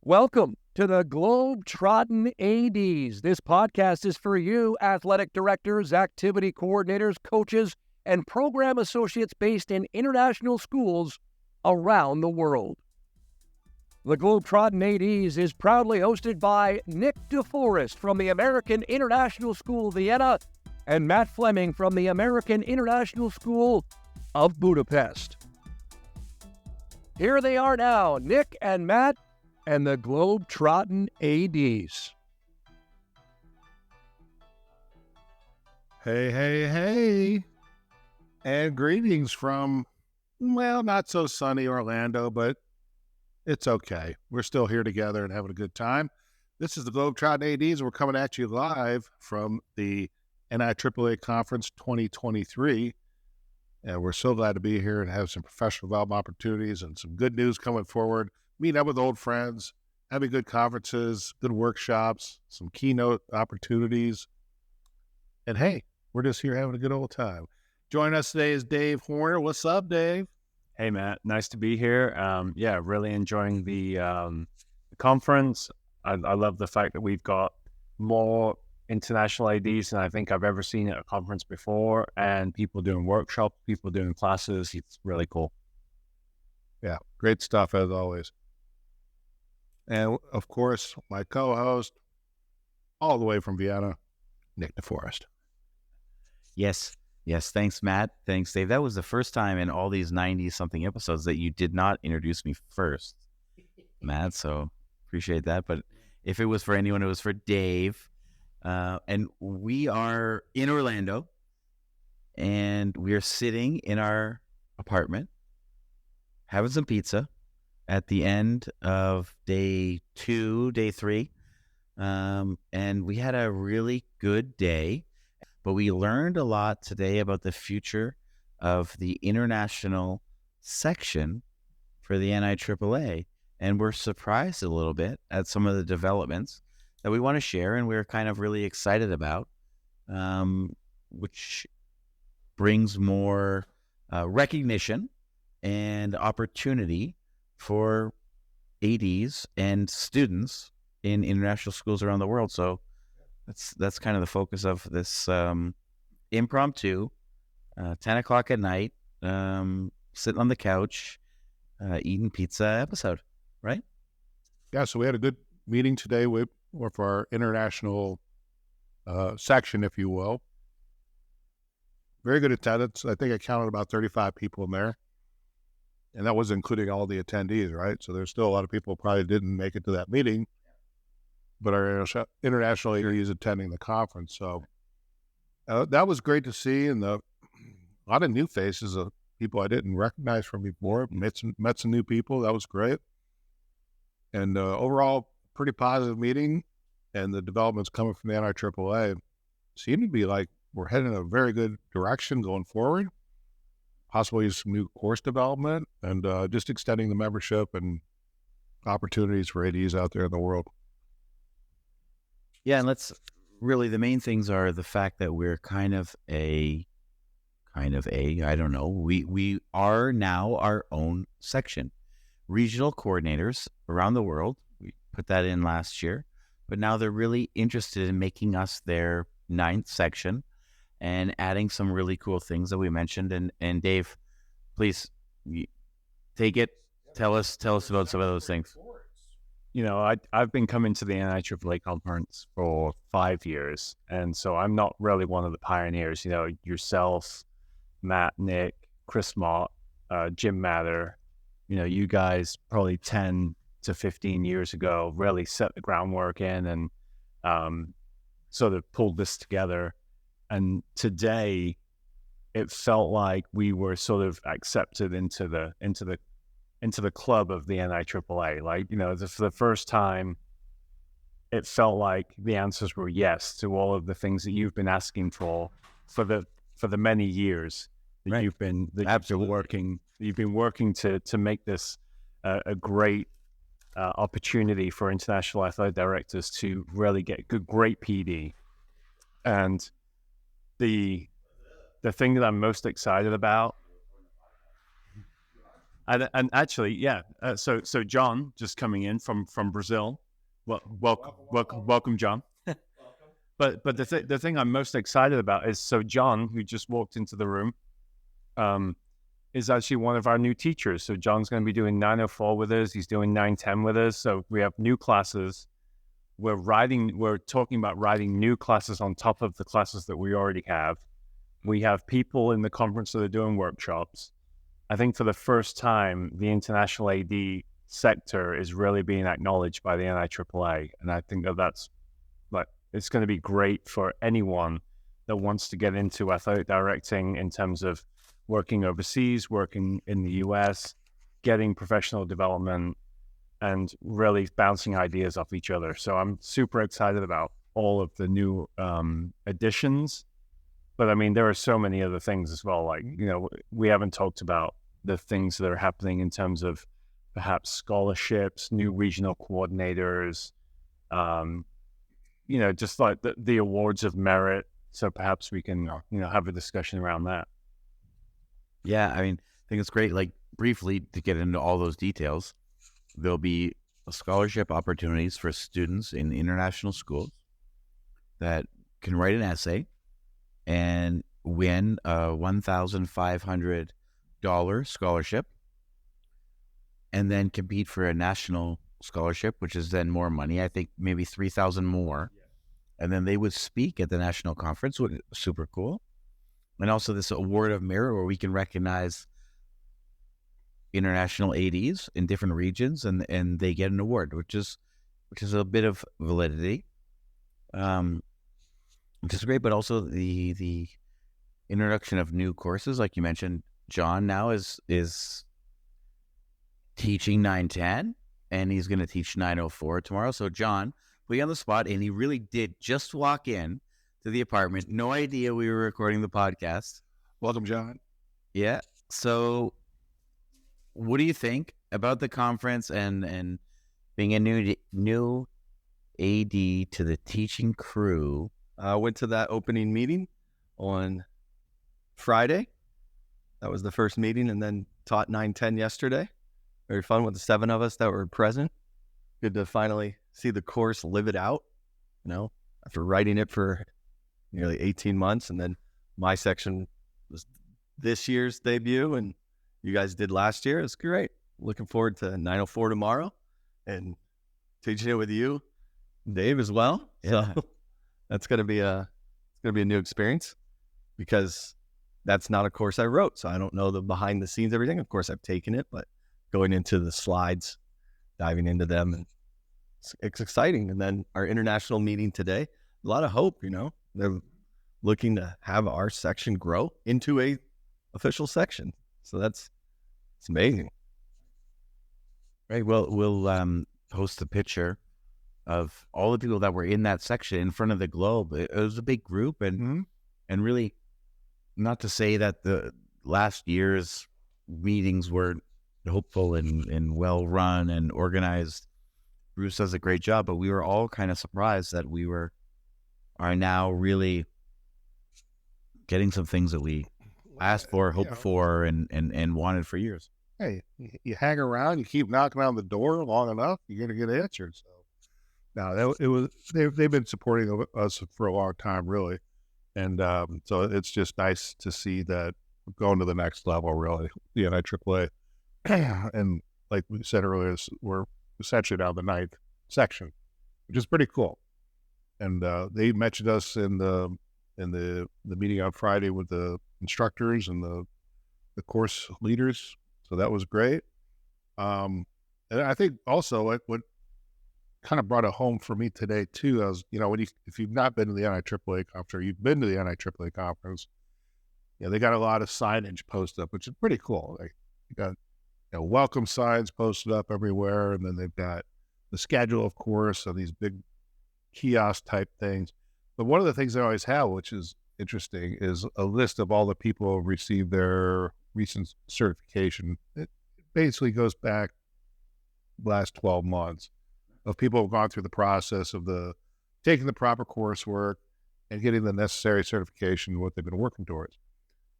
Welcome to the Globetrottin ADs. This podcast is for you, athletic directors, activity coordinators, coaches, and program associates based in international schools around the world. The Globetrottin ADs is proudly hosted by Nick DeForest from the American International School Vienna and Matt Fleming from the American International School of Budapest. Here they are now, Nick and Matt and the Globetrottin ADs. Hey. And greetings from, well, not so sunny Orlando, but it's okay. We're still here together and having a good time. This is the Globetrottin ADs. We're coming at you live from the NIAAA Conference 2023. And we're so glad to be here and have some professional development opportunities and some good news coming forward. Meeting up with old friends, having good conferences, good workshops, some keynote opportunities. And hey, we're just here having a good old time. Joining us today is Dave Horner. What's up, Dave? Hey, Matt. Nice to be here. Really enjoying the conference. I love the fact that we've got more international ADs than I think I've ever seen at a conference before, and people doing workshops, people doing classes. It's really cool. Yeah, great stuff as always. And of course, my co-host, all the way from Vienna, Nick DeForest. Yes. Thanks, Matt. Thanks, Dave. That was the first time in all these 90-something episodes that you did not introduce me first, Matt. So appreciate that. But if it was for anyone, it was for Dave. And we are in Orlando, and we are sitting in our apartment, having some pizza at the end of day 3. And we had a really good day. But we learned a lot today about the future of the international section for the NIAAA. And we're surprised a little bit at some of the developments that we want to share and we're kind of really excited about, which brings more recognition and opportunity for ADs and students in international schools around the world. So that's kind of the focus of this impromptu 10 o'clock at night, sitting on the couch, eating pizza episode, right? Yeah, so we had a good meeting today with our international section, if you will. Very good attendance. I think I counted about 35 people in there. And that was including all the attendees, right? So there's still a lot of people who probably didn't make it to that meeting, but our international ADs attending the conference. So that was great to see, and a lot of new faces of people I didn't recognize from before. Met some new people. That was great. And overall, pretty positive meeting, and the developments coming from the NIAAA seem to be like we're heading in a very good direction going forward. Possibly some new course development and just extending the membership and opportunities for ADs out there in the world. Yeah, and the main things are the fact that we're I don't know, we are now our own section. Regional coordinators around the world, we put that in last year, but now they're really interested in making us their 9th section and adding some really cool things that we mentioned. And Dave, please take it. Tell us about some of those things. You know, I've been coming to the NIAAA conference for 5 years, and so I'm not really one of the pioneers. You know, yourself, Matt, Nick, Chris Mott, Jim Mather, you know, you guys probably 10 to 15 years ago really set the groundwork in and sort of pulled this together. And today, it felt like we were sort of accepted into the club of the NIAAA. Like, you know, for the first time, it felt like the answers were yes to all of the things that you've been asking for the many years that right. you've been working. You've been working to make this a great opportunity for international athletic directors to really get great PD. And the thing that I'm most excited about And actually, yeah. So John just coming in from Brazil. Well, welcome, John. But the thing I'm most excited about is John, who just walked into the room, is actually one of our new teachers. So John's going to be doing 904 with us. He's doing 910 with us. So we have new classes. We're talking about writing new classes on top of the classes that we already have. We have people in the conference that are doing workshops. I think for the first time, the international AD sector is really being acknowledged by the NIAAA. And I think that's like, it's going to be great for anyone that wants to get into athletic directing in terms of working overseas, working in the US, getting professional development, and really bouncing ideas off each other. So I'm super excited about all of the new additions. But I mean, there are so many other things as well. Like, we haven't talked about the things that are happening in terms of perhaps scholarships, new regional coordinators, just like the awards of merit. So perhaps we can, have a discussion around that. Yeah, I mean, I think it's great. Like, briefly, to get into all those details, there'll be scholarship opportunities for students in international schools that can write an essay and win a $1,500 scholarship, and then compete for a national scholarship, which is then more money. I think maybe $3,000 more. And then they would speak at the national conference, which is super cool. And also this award of merit where we can recognize international ADs in different regions, and they get an award, which is a bit of validity, which is great. But also the introduction of new courses, like you mentioned, John now is teaching 910, and he's going to teach 904 tomorrow. So John, put you on the spot, and he really did just walk in to the apartment. No idea we were recording the podcast. Welcome, John. Yeah. So what do you think about the conference and being a new AD to the teaching crew? I went to that opening meeting on Friday. That was the first meeting, and then taught 910 yesterday. Very fun with the 7 of us that were present. Good to finally see the course, live it out, after writing it for nearly 18 months. And then my section was this year's debut, and you guys did last year. It's great. Looking forward to 904 tomorrow and teaching it with you, Dave, as well. Yeah. So that's going to be a new experience, because that's not a course I wrote. So I don't know the behind the scenes, everything. Of course, I've taken it, but going into the slides, diving into them, and it's exciting. And then our international meeting today, a lot of hope, they're looking to have our section grow into a official section. So it's amazing. Right. Well, we'll post a picture of all the people that were in that section in front of the globe. It was a big group, and really, not to say that the last year's meetings were hopeful and well run and organized. Bruce does a great job, but we were all kind of surprised that we are now really getting some things that we asked for, hoped for, and wanted for years. Hey, you hang around, you keep knocking on the door long enough, you're going to get answered. So now they've been supporting us for a long time, really. And so it's just nice to see that we're going to the next level, really, the NIAAA. And like we said earlier, we're essentially now the 9th section, which is pretty cool. And they mentioned us in the meeting on Friday with the instructors and the course leaders. So that was great. And I think also what kind of brought it home for me today too, is, if you've not been to the NIAAA conference, or you've been to the NIAAA conference, they got a lot of signage posted up, which is pretty cool. Like, you got welcome signs posted up everywhere, and then they've got the schedule, of course, and these big kiosk type things. But one of the things they always have, which is interesting, is a list of all the people who received their recent certification. It basically goes back the last 12 months of people who have gone through the process of taking the proper coursework and getting the necessary certification, what they've been working towards.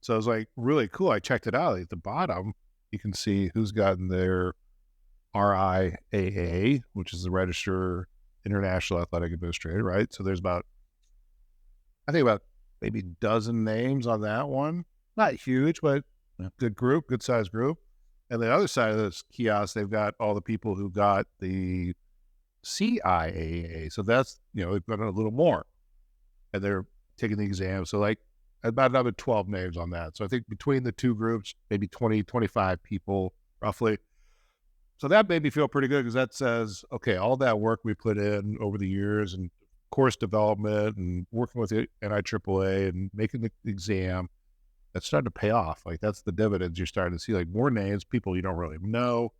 So it was like really cool. I checked it out at the bottom. you can see who's gotten their RIAA, which is the Register International Athletic Administrator, right? So there's about maybe a dozen names on that one. Not huge, but good group, good sized group. And the other side of this kiosk, they've got all the people who got the CIAA. So that's, they've got a little more. And they're taking the exam. So like about another 12 names on that. So I think between the two groups, maybe 20, 25 people roughly. So that made me feel pretty good because that says, okay, all that work we put in over the years and course development and working with the NIAAA and making the exam, that's starting to pay off. Like that's the dividends you're starting to see, like more names, people you don't really know,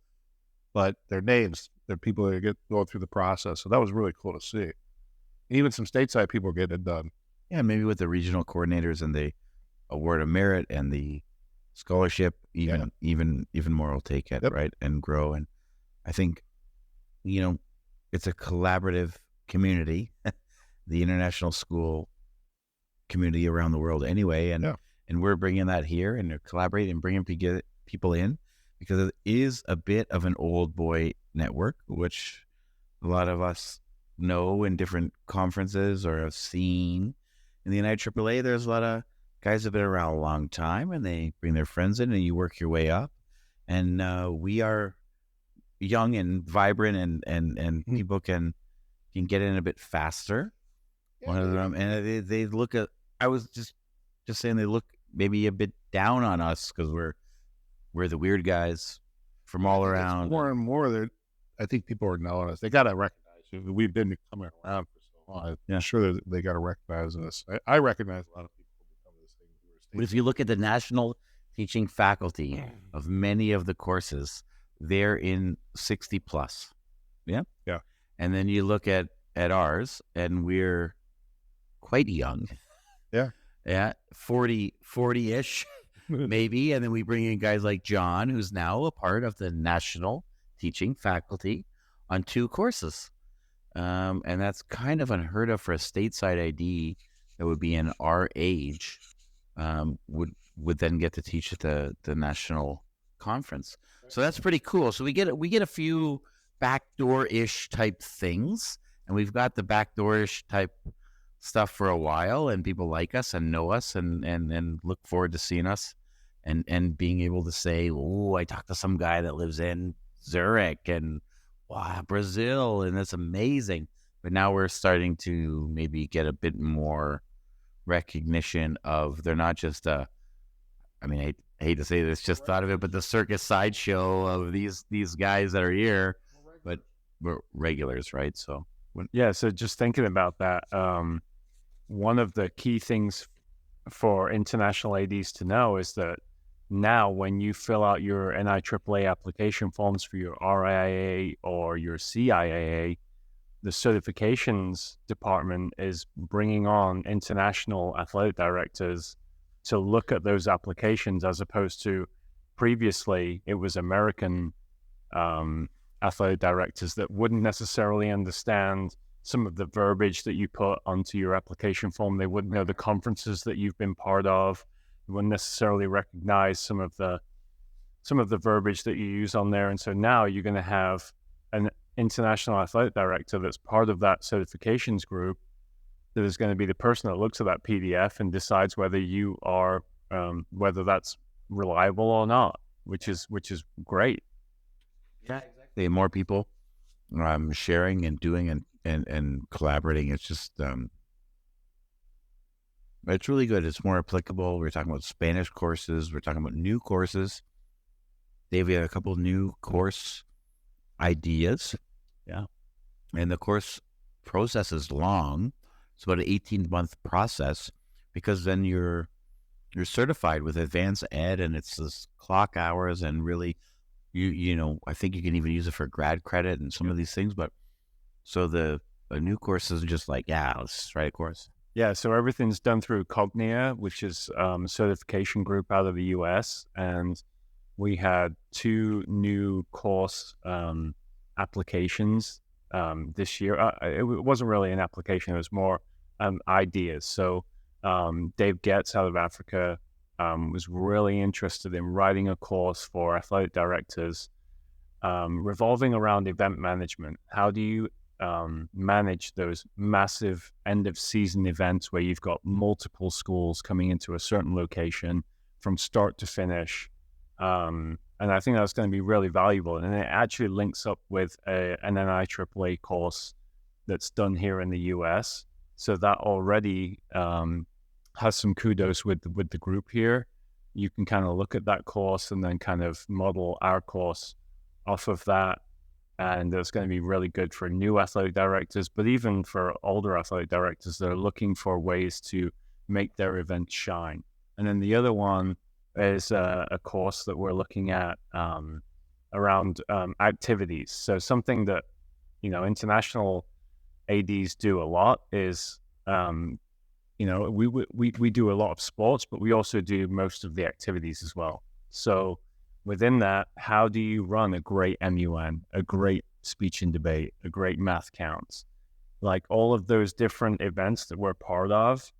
but they're names. They're people that going through the process. So that was really cool to see. Even some stateside people are getting it done. Yeah, maybe with the regional coordinators and the award of merit and the scholarship, even more will take it, right, and grow. And I think, it's a collaborative community, the international school community around the world anyway. And we're bringing that here and collaborating and bringing people in because it is a bit of an old boy network, which a lot of us know in different conferences or have seen. In the NIAAA, there's a lot of guys that have been around a long time and they bring their friends in and you work your way up. And we are young and vibrant and people can get in a bit faster. One of them, and they look at, I was just saying they look maybe a bit down on us because we're the weird guys from all around. More and more, I think people are knowing us. They got to recognize you. We've been coming around for so long. I'm sure that they got to recognize us. I recognize a lot of people who become this thing. But if you look at the national teaching faculty of many of the courses, they're in 60 plus. Yeah. Yeah. And then you look at ours and we're quite young. Yeah. Yeah. 40-ish maybe. And then we bring in guys like John, who's now a part of the national teaching faculty on 2 courses. And that's kind of unheard of for a stateside ID that would be in our age, would then get to teach at the national conference. So that's pretty cool. So we get a few backdoor-ish type things, and we've got the backdoor-ish type stuff for a while, and people like us and know us and look forward to seeing us and being able to say, oh, I talked to some guy that lives in Zurich and wow, Brazil, and that's amazing. But now we're starting to maybe get a bit more recognition of they're not just I hate to say this, just thought of it, but the circus sideshow of these guys that are here, but we're regulars, right? So so just thinking about that, one of the key things for international ADs to know is that now when you fill out your NIAAA application forms for your RIAA or your CIAA, the certifications department is bringing on international athletic directors to look at those applications, as opposed to previously it was American athletic directors that wouldn't necessarily understand some of the verbiage that you put onto your application form. They wouldn't know the conferences that you've been part of. They wouldn't necessarily recognize some of the verbiage that you use on there. And so now you're going to have an international athletic director that's part of that certifications group that is going to be the person that looks at that PDF and decides whether you are, whether that's reliable or not, which is great. Yeah, exactly. More people sharing and doing and collaborating. It's just, it's really good. It's more applicable. We're talking about Spanish courses. We're talking about new courses. Dave, we had a couple of new course ideas. Yeah. And the course process is long. It's about an 18-month process because then you're certified with advanced ed and it's this clock hours and really, I think you can even use it for grad credit and some of these things. But so a new course is just like, let's write a course. Yeah, so everything's done through Cognia, which is a certification group out of the US. And we had 2 new course applications this year. It wasn't really an application, it was more ideas. So Dave Getz out of Africa was really interested in writing a course for athletic directors revolving around event management. How do you manage those massive end of season events where you've got multiple schools coming into a certain location from start to finish? And I think that's going to be really valuable. And it actually links up with an NIAAA course that's done here in the US. So that already has some kudos with the group here. You can kind of look at that course and then kind of model our course off of that. And it's going to be really good for new athletic directors, but even for older athletic directors that are looking for ways to make their events shine. And then the other one is a course that we're looking at around activities. So something that, international ADs do a lot is, we do a lot of sports, but we also do most of the activities as well. So within that, how do you run a great MUN, a great speech and debate, a great math counts? Like all of those different events that we're part of,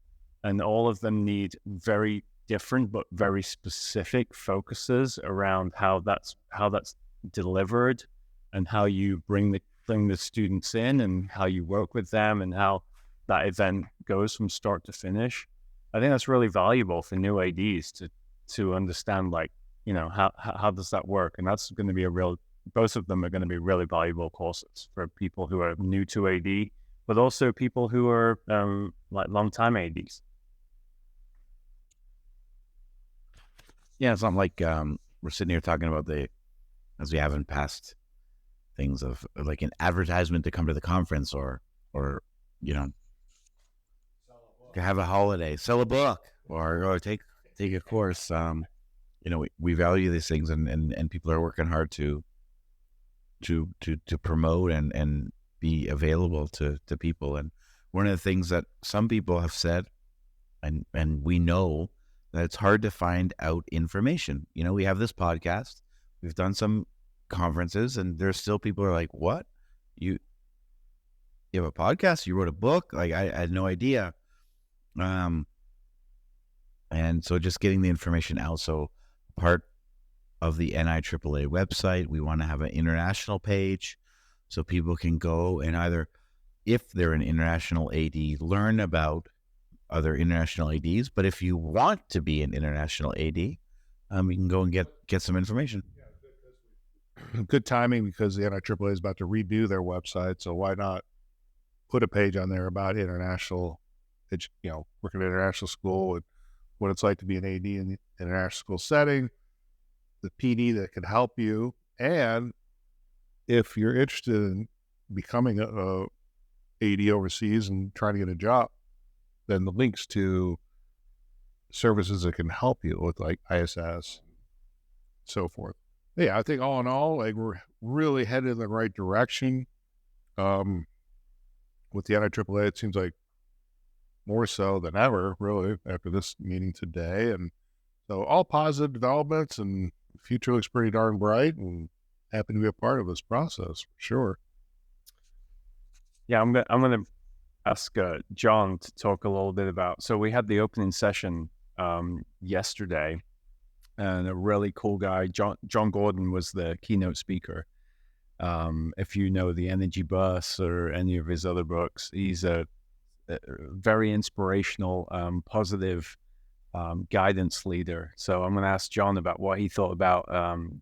and all of them need very different but very specific focuses around how that's delivered, and how you bring the students in, and how you work with them, and how that event goes from start to finish. I think that's really valuable for new ADs to understand, like, how does that work? And that's going to be both of them are going to be really valuable courses for people who are new to AD, but also people who are like long-time ADs. Yeah, it's not like we're sitting here talking about as we haven't passed things of like an advertisement to come to the conference or to have a holiday, sell a book, or take a course. We value these things, and people are working hard to promote and be available to people. And one of the things that some people have said, and we know that it's hard to find out information. We have this podcast, we've done some conferences, and there's still people who are like, what? You have a podcast? You wrote a book? Like, I had no idea. And so just getting the information out. So part of the NIAAA website, we want to have an international page so people can go and either, if they're an international AD, learn about other international ADs. But if you want to be an international AD, you can go and get some information. Good timing, because the NIAAA is about to redo their website. So why not put a page on there about international, working at international school and what it's like to be an AD in the international school setting, the PD that can help you. And if you're interested in becoming a AD overseas and trying to get a job, then the links to services that can help you with like ISS, so forth. Yeah, I think all in all, like, we're really headed in the right direction. With the NIAAA, it seems like more so than ever, really, after this meeting today. And so all positive developments, and the future looks pretty darn bright, and happy to be a part of this process, for sure. Yeah, I'm going to ask John to talk a little bit about, so we had the opening session yesterday, and a really cool guy, John Gordon, was the keynote speaker. If you know The Energy Bus or any of his other books, he's a very inspirational, positive guidance leader. So I'm going to ask John about what he thought about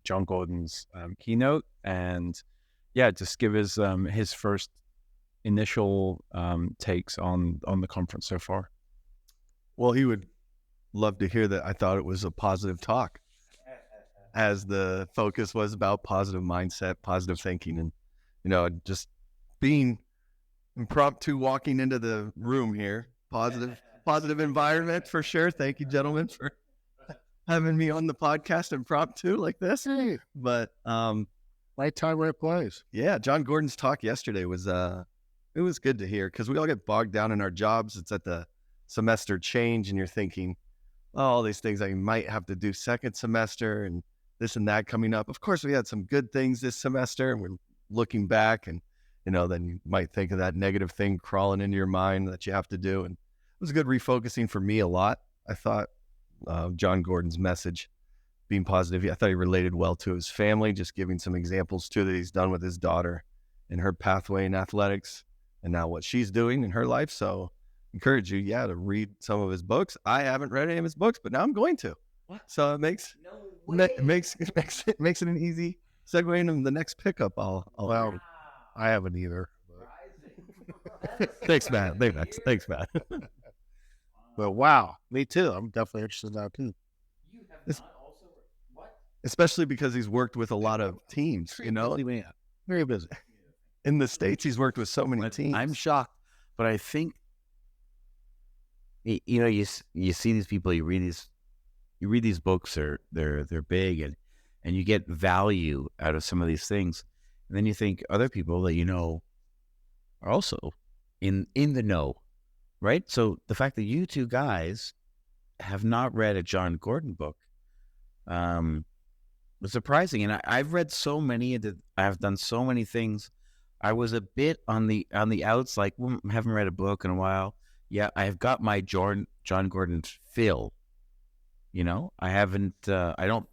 John Gordon's keynote, and just give his first initial takes on the conference so far. Well, he would love to hear that. I thought it was a positive talk, as the focus was about positive mindset, positive thinking, and just being impromptu, walking into the room here. Positive environment for sure. Thank you, gentlemen, for having me on the podcast impromptu like this. Hey, but right time, right place. Yeah, John Gordon's talk yesterday was it was good to hear, because we all get bogged down in our jobs. It's at the semester change, and you're thinking, all these things I might have to do second semester, and this and that coming up. Of course, we had some good things this semester, and we're looking back, and then you might think of that negative thing crawling into your mind that you have to do. And it was a good refocusing for me a lot. I thought John Gordon's message, being positive. I thought he related well to his family, just giving some examples too that he's done with his daughter and her pathway in athletics and now what she's doing in her life. So encourage you, to read some of his books. I haven't read any of his books, but now I'm going to. What? So it makes it an easy segue into the next pickup. Well, I haven't either. Thanks, Matt. Thanks, Matt. But wow, me too. I'm definitely interested now too. Especially because he's worked with a lot of teams, Very busy. In the States, he's worked with so many teams. I'm shocked, but I think you see these people, you read these books, they're big, and you get value out of some of these things, and then you think other people that are also in the know, right? So the fact that you two guys have not read a John Gordon book was surprising, and I've read so many. I've done so many things. I was a bit on the outs, like haven't read a book in a while. Yeah, I've got my John Gordon's fill. I haven't. I don't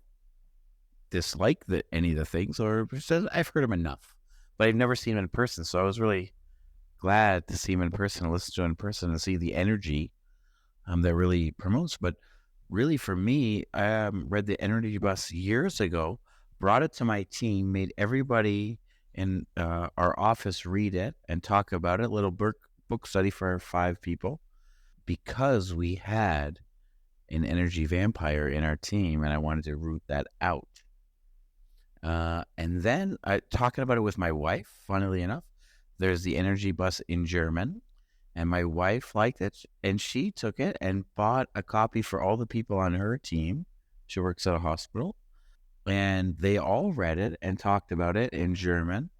dislike any of the things, or I've heard him enough, but I've never seen him in person. So I was really glad to see him in person, listen to him in person, and see the energy that really promotes. But really, for me, I read the Energy Bus years ago, brought it to my team, made everybody in our office read it and talk about it. Little book study for 5 people, because we had an energy vampire in our team, and I wanted to root that out. And then talking about it with my wife, funnily enough, there's the Energy Bus in German, and my wife liked it, and she took it and bought a copy for all the people on her team. She works at a hospital, and they all read it and talked about it in German.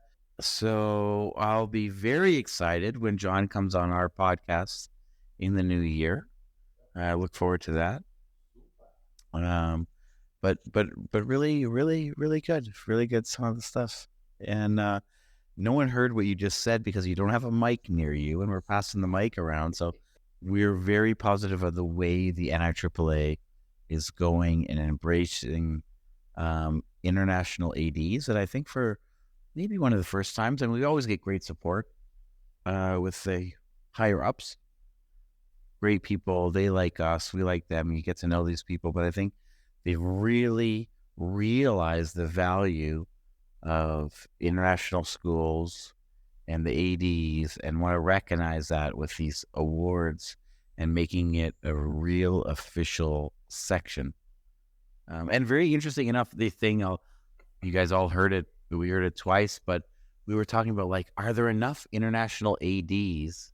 So I'll be very excited when John comes on our podcast in the new year. I look forward to that. But really, really, really good, some of the stuff. And no one heard what you just said because you don't have a mic near you, and we're passing the mic around. So we're very positive of the way the NIAAA is going and embracing international ADs. And I think for maybe one of the first times, and we always get great support with the higher ups. Great people, they like us, we like them. You get to know these people, but I think they've really realized the value of international schools and the ADs, and want to recognize that with these awards and making it a real official section. And very interesting enough, the thing, you guys all heard it, we heard it twice, but we were talking about, like, are there enough international ADs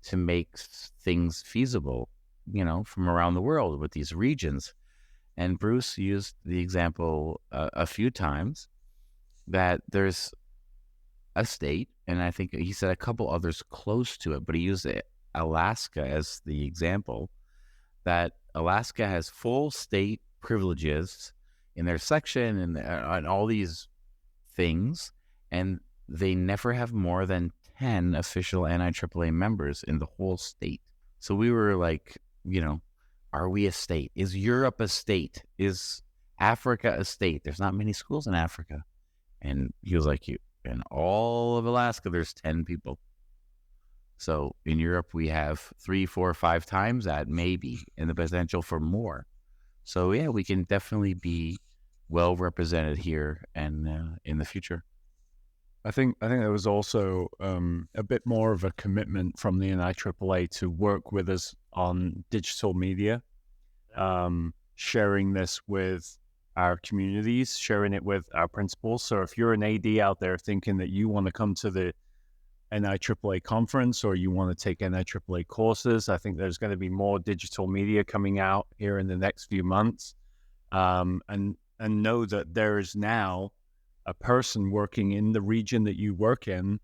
to make things feasible, from around the world with these regions? And Bruce used the example a few times that there's a state, and I think he said a couple others close to it, but he used Alaska as the example, that Alaska has full state privileges in their section and all these things, and they never have more than 10 official NIAAA members in the whole state. So we were like, are we a state? Is Europe a state? Is Africa a state? There's not many schools in Africa. And he was like, in all of Alaska, there's 10 people. So in Europe, we have 3, 4, 5 times that, maybe, and the potential for more. So yeah, we can definitely be well represented here and in the future. I think there was also a bit more of a commitment from the NIAAA to work with us on digital media, sharing this with our communities, sharing it with our principals. So if you're an AD out there thinking that you want to come to the NIAAA conference, or you want to take NIAAA courses, I think there's going to be more digital media coming out here in the next few months. And know that there is now a person working in the region that you work in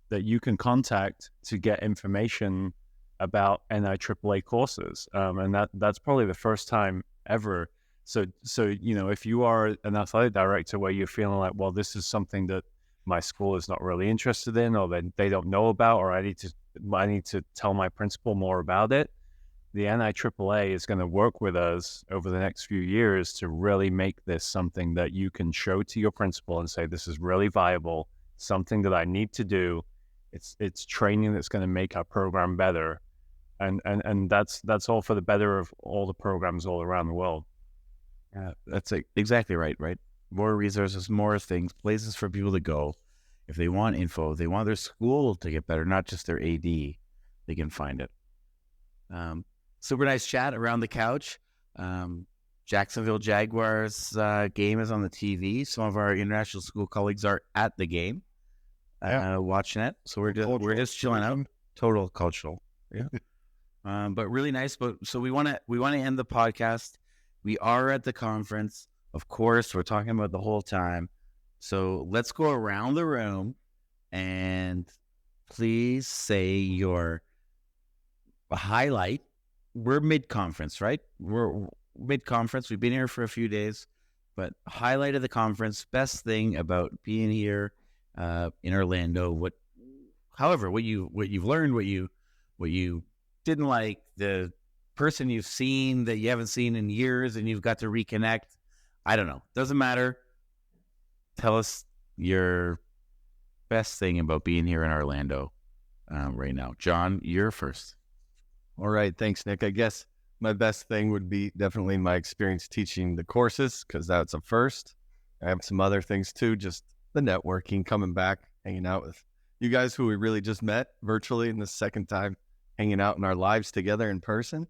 that you can contact to get information about NIAAA courses. And that's probably the first time ever. So if you are an athletic director where you're feeling like, well, this is something that my school is not really interested in, or that they don't know about, or I need to tell my principal more about it, the NIAAA is going to work with us over the next few years to really make this something that you can show to your principal and say, this is really viable, something that I need to do. It's training that's going to make our program better. And that's all for the better of all the programs all around the world. Yeah, that's exactly right. More resources, more things, places for people to go. If they want info, if they want their school to get better, not just their AD, they can find it. Super nice chat around the couch. Jacksonville Jaguars game is on the TV. Some of our international school colleagues are at the game, watching it. So we're just chilling out. Total cultural. Yeah. But really nice. So we want to end the podcast. We are at the conference. Of course, we're talking about the whole time. So let's go around the room and please say your highlight. We're mid-conference, right? We're mid-conference. We've been here for a few days, but highlight of the conference, best thing about being here in Orlando. What you've learned, what you didn't like, the person you've seen that you haven't seen in years and you've got to reconnect. I don't know. Doesn't matter. Tell us your best thing about being here in Orlando right now. John, you're first. All right. Thanks, Nick. I guess my best thing would be definitely my experience teaching the courses, because that's a first. I have some other things too, just the networking, coming back, hanging out with you guys who we really just met virtually, and the second time hanging out in our lives together in person.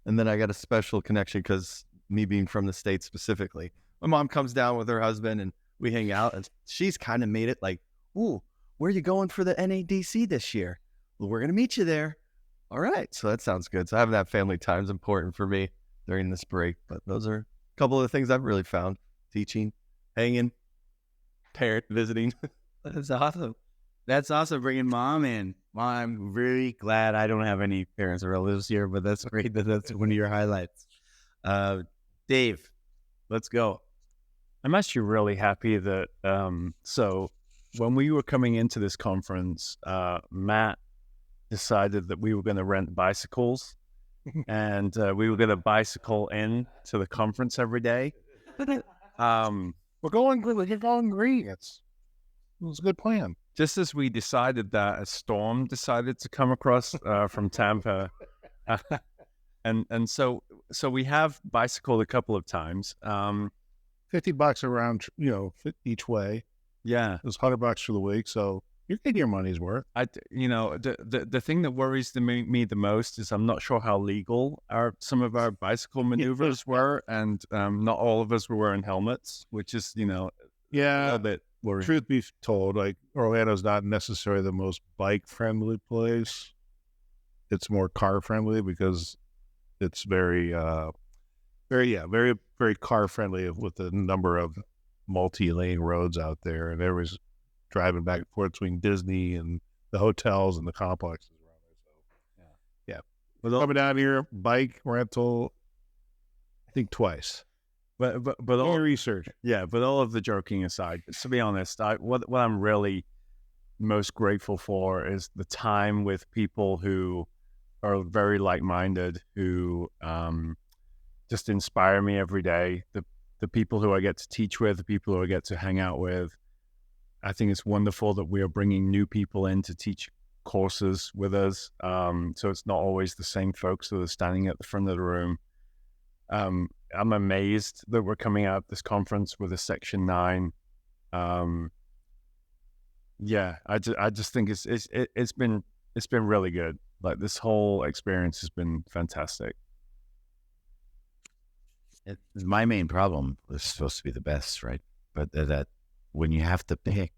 And then I got a special connection because me being from the States specifically, my mom comes down with her husband and we hang out, and she's kind of made it like, ooh, where are you going for the NADC this year? Well, we're going to meet you there. All right. So that sounds good. So having that family time is important for me during this break. But those are a couple of the things I've really found: teaching, hanging, parent visiting. That's awesome. That's awesome, bringing mom in. Well, I'm really glad I don't have any parents or relatives here, but that's great that that's one of your highlights. Dave, let's go. I'm actually really happy that, so when we were coming into this conference, Matt decided that we were going to rent bicycles and we were going to bicycle in to the conference every day. We're going green. It was a good plan. Just as we decided that, a storm decided to come across from Tampa. And so we have bicycled a couple of times. $50 around, each way. Yeah. It was $100 for the week. So you're getting your money's worth. The thing that worries me the most is I'm not sure how legal some of our bicycle maneuvers were. And not all of us were wearing helmets, which is, a little bit worrying. Truth be told, like, Orlando's not necessarily the most bike-friendly place. It's more car-friendly because it's very car-friendly with the number of multi-lane roads out there. And everybody's driving back and forth between Disney and the hotels and the complexes around there. So, yeah. But coming down here, bike rental, I think twice. But all research. Yeah, but all of the joking aside, to be honest, what I'm really most grateful for is the time with people who are very like-minded, who just inspire me every day. The people who I get to teach with, the people who I get to hang out with. I think it's wonderful that we are bringing new people in to teach courses with us. So it's not always the same folks that are standing at the front of the room. I'm amazed that we're coming out of this conference with a Section 9. I just think it's been really good. Like, this whole experience has been fantastic. My main problem was supposed to be the best, right? But that when you have to pick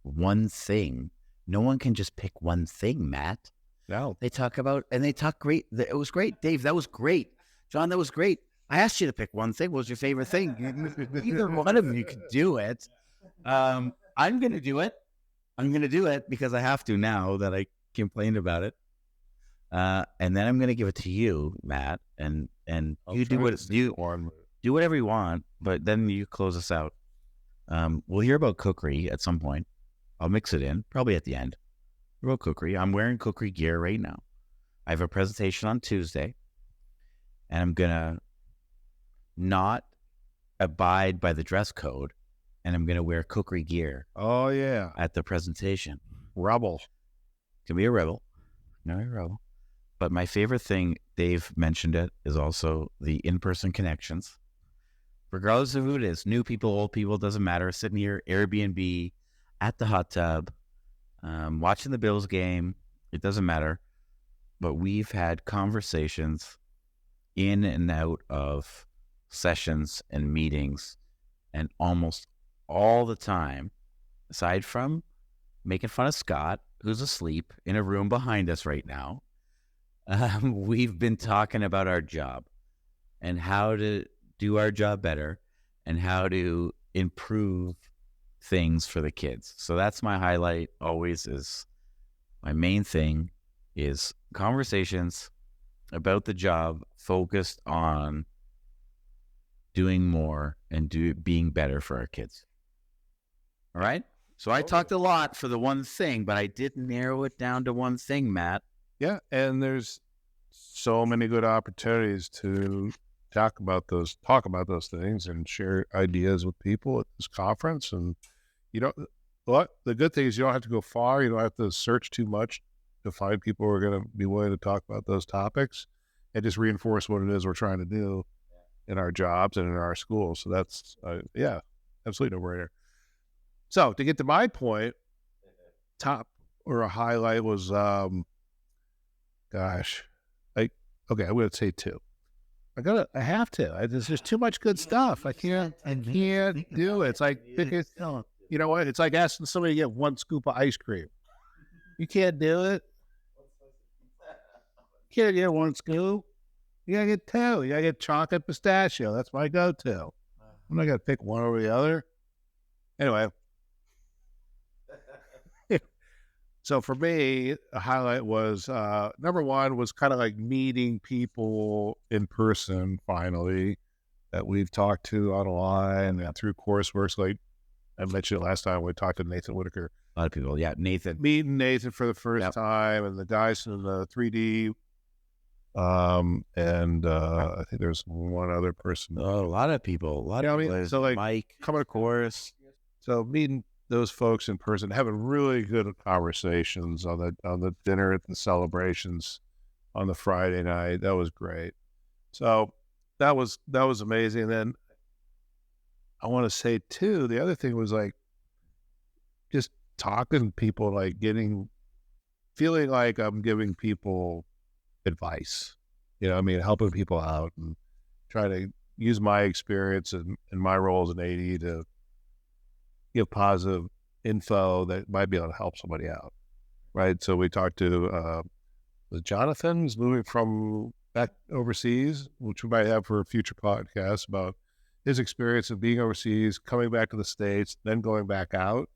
one thing, no one can just pick one thing, Matt. No. They talk great. It was great. Dave, that was great. John, that was great. I asked you to pick one thing. What was your favorite thing? Either one of you could do it. I'm going to do it. I'm going to do it because I have to now that I complained about it. And then I'm going to give it to you, Matt, and you do whatever you want, but then you close us out. We'll hear about cookery at some point. I'll mix it in, probably at the end. About cookery. I'm wearing cookery gear right now. I have a presentation on Tuesday. and I'm going to not abide by the dress code, and I'm going to wear cookery gear Oh, yeah. at the presentation. Rebel. Can be a rebel. No, a rebel. But my favorite thing, Dave mentioned it, is also the in-person connections. Regardless of who it is, new people, old people, doesn't matter. Sitting here, Airbnb, at the hot tub, watching the Bills game, it doesn't matter. But we've had conversations in and out of sessions and meetings, and almost all the time, aside from making fun of Scott, who's asleep in a room behind us right now, we've been talking about our job and how to do our job better and how to improve things for the kids. So that's my highlight always. Is my main thing is conversations about the job focused on doing more and being better for our kids. All right? So I talked a lot for the one thing, but I did narrow it down to one thing, Matt. Yeah, and there's so many good opportunities to talk about those things and share ideas with people at this conference. And the good thing is you don't have to go far. You don't have to search too much to find people who are going to be willing to talk about those topics, and just reinforce what it is we're trying to do in our jobs and in our schools. So that's absolutely no brainer. So to get to my point, top or a highlight was, I'm going to say two. I have to. There's just too much good stuff. I can't do it. It's like, you know what? It's like asking somebody to get one scoop of ice cream. You can't do it. You can't get one scoop. You gotta get two. You gotta get chocolate pistachio. That's my go-to. I'm not gonna pick one over the other. Anyway. So for me, a highlight was, number one was kind of like meeting people in person finally that we've talked to online and through coursework. Like I mentioned last time, we talked to Nathan Whitaker. A lot of people, yeah. Nathan. Meeting Nathan for the first time, and the guys in the 3D. I think there's one other person. Oh, a lot of people. A lot of people. So like Mike, coming to course. So meeting those folks in person, having really good conversations on the dinner at the celebrations on the Friday night. That was great. So that was amazing. And then I want to say too, the other thing was like just talking to people, like feeling like I'm giving people advice, helping people out and trying to use my experience and my role as an AD to give positive info that might be able to help somebody out. Right. So we talked to Jonathan, who's moving from back overseas, which we might have for a future podcast, about his experience of being overseas, coming back to the States, then going back out.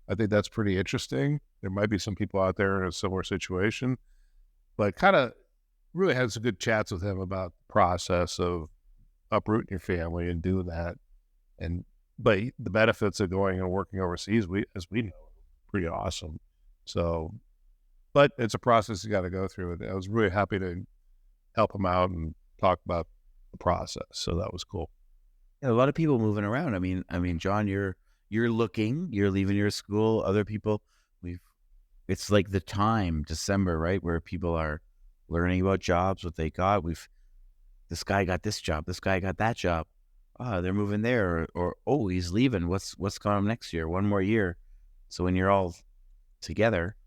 I think that's pretty interesting. There might be some people out there in a similar situation, but kind of really had some good chats with him about the process of uprooting your family and doing that. But the benefits of going and working overseas, as we know, pretty awesome. So, but it's a process you got to go through. And I was really happy to help him out and talk about the process. So that was cool. Yeah, a lot of people moving around. I mean, John, you're leaving your school. Other people, it's like the time, December, right, where people are learning about jobs, what they got. This guy got this job. This guy got that job. They're moving there, or he's leaving. What's going on next year? One more year. So when you're all together,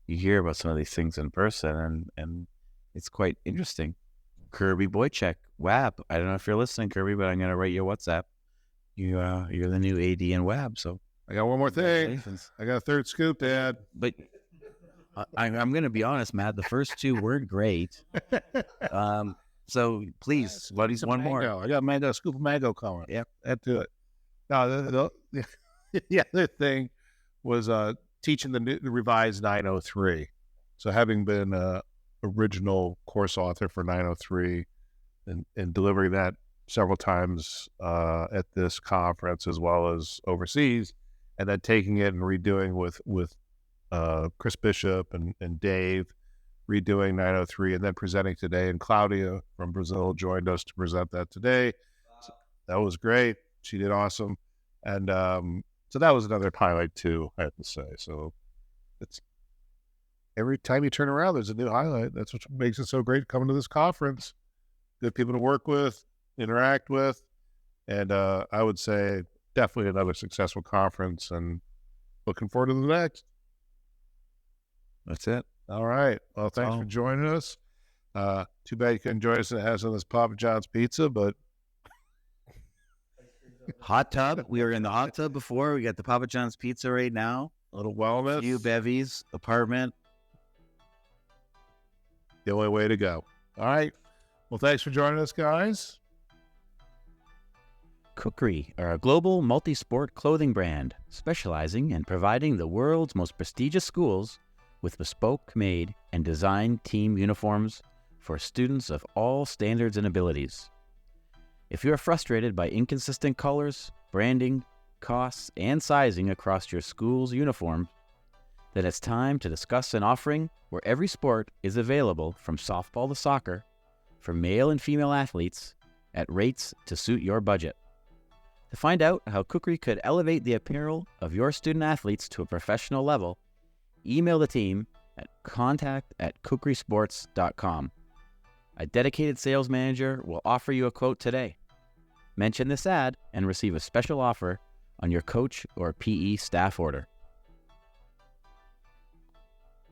you hear about some of these things in person, and it's quite interesting. Kirby Boychek, WAB. I don't know if you're listening, Kirby, but I'm going to write you a WhatsApp. You're the new AD in WAB. So I got one more thing. I got a third scoop, Dad. But I'm going to be honest, Matt. The first two weren't great. So please, buddies, one more. I got mango, scoop of mango coming. Yep, add to it. No, the other thing was teaching the revised 903. So having been original course author for 903 and delivering that several times at this conference as well as overseas, and then taking it and redoing with Chris Bishop and Dave, redoing 903 and then presenting today. And Claudia from Brazil joined us to present that today. So that was great. She did awesome. And so that was another highlight too, I have to say. So it's every time you turn around, there's a new highlight. That's what makes it so great coming to this conference. Good people to work with, interact with. And I would say definitely another successful conference and looking forward to the next. That's it. All right. Well, thanks for joining us. Too bad you couldn't join us and have some of this Papa John's pizza, but Hot tub. We were in the hot tub before. We got the Papa John's pizza right now. a little wellness. Few bevies, apartment. The only way to go. All right. Well, thanks for joining us, guys. Kukri are a global multi-sport clothing brand specializing in providing the world's most prestigious schools with bespoke-made and designed team uniforms for students of all standards and abilities. If you are frustrated by inconsistent colors, branding, costs, and sizing across your school's uniform, then it's time to discuss an offering where every sport is available from softball to soccer for male and female athletes at rates to suit your budget. To find out how Kukri could elevate the apparel of your student athletes to a professional level, email the team at contact@kukrisports.com. A dedicated sales manager will offer you a quote today. Mention this ad and receive a special offer on your coach or PE staff order.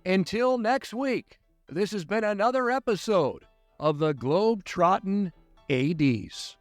Until next week, this has been another episode of the Globetrottin ADs.